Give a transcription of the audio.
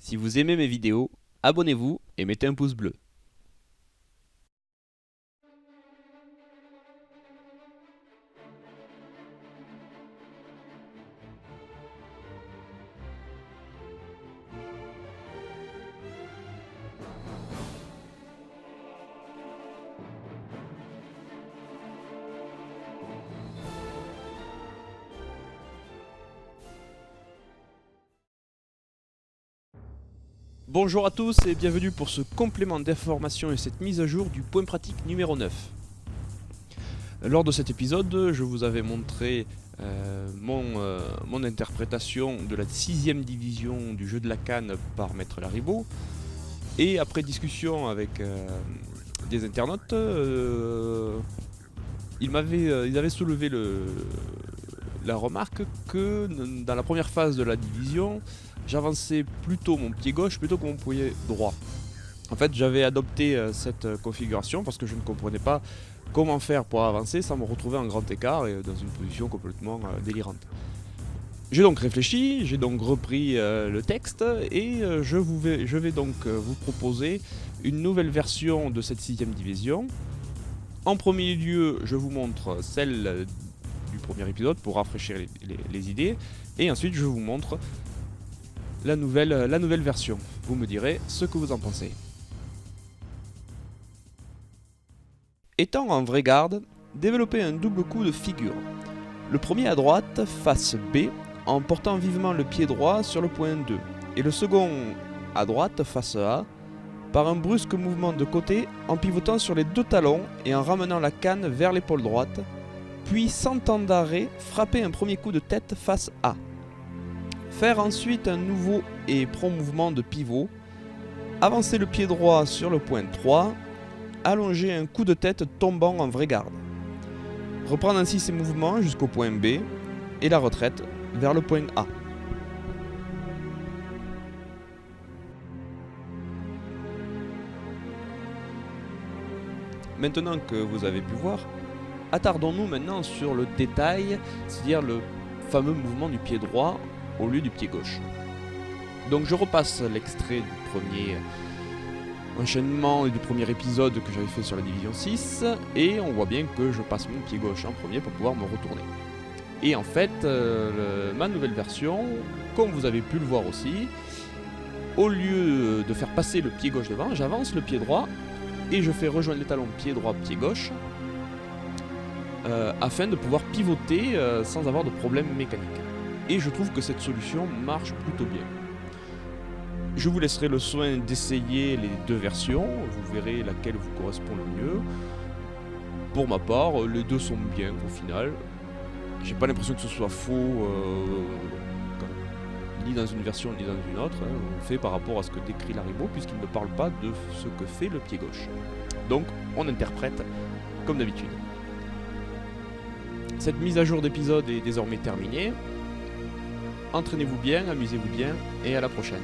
Si vous aimez mes vidéos, abonnez-vous et mettez un pouce bleu. Bonjour à tous et bienvenue pour ce complément d'information et cette mise à jour du point pratique numéro 9. Lors de cet épisode, je vous avais montré mon interprétation de la 6ème division du jeu de la canne par Maître Laribout. Et après discussion avec des internautes, ils avaient soulevé la remarque que dans la première phase de la division, j'avançais plutôt mon pied gauche plutôt que mon pied droit. En fait, j'avais adopté cette configuration parce que je ne comprenais pas comment faire pour avancer sans me retrouver en grand écart et dans une position complètement délirante. J'ai donc réfléchi, j'ai donc repris le texte et je vais donc vous proposer une nouvelle version de cette 6ème division. En premier lieu, je vous montre celle du premier épisode pour rafraîchir les idées, et ensuite je vous montre la nouvelle version. Vous me direz ce que vous en pensez. Étant en vraie garde, développez un double coup de figure. Le premier à droite, face B, en portant vivement le pied droit sur le point 2, et le second à droite, face A, par un brusque mouvement de côté en pivotant sur les deux talons et en ramenant la canne vers l'épaule droite, puis sans temps d'arrêt, frapper un premier coup de tête face A. Faire ensuite un nouveau et prompt mouvement de pivot, avancer le pied droit sur le point 3, allonger un coup de tête tombant en vraie garde. Reprendre ainsi ces mouvements jusqu'au point B et la retraite vers le point A. Maintenant que vous avez pu voir, attardons-nous maintenant sur le détail, c'est-à-dire le fameux mouvement du pied droit au lieu du pied gauche. Donc je repasse l'extrait du premier enchaînement et du premier épisode que j'avais fait sur la division 6, et on voit bien que je passe mon pied gauche en premier pour pouvoir me retourner. Et en fait, ma nouvelle version, comme vous avez pu le voir aussi, au lieu de faire passer le pied gauche devant, j'avance le pied droit et je fais rejoindre les talons pied droit, pied gauche, afin de pouvoir pivoter sans avoir de problème mécanique. Et je trouve que cette solution marche plutôt bien. Je vous laisserai le soin d'essayer les deux versions, vous verrez laquelle vous correspond le mieux. Pour ma part, les deux sont bien au final. J'ai pas l'impression que ce soit faux ni dans une version ni dans une autre. On fait par rapport à ce que décrit Laribout, puisqu'il ne parle pas de ce que fait le pied gauche. Donc on interprète comme d'habitude. Cette mise à jour d'épisode est désormais terminée. Entraînez-vous bien, amusez-vous bien et à la prochaine.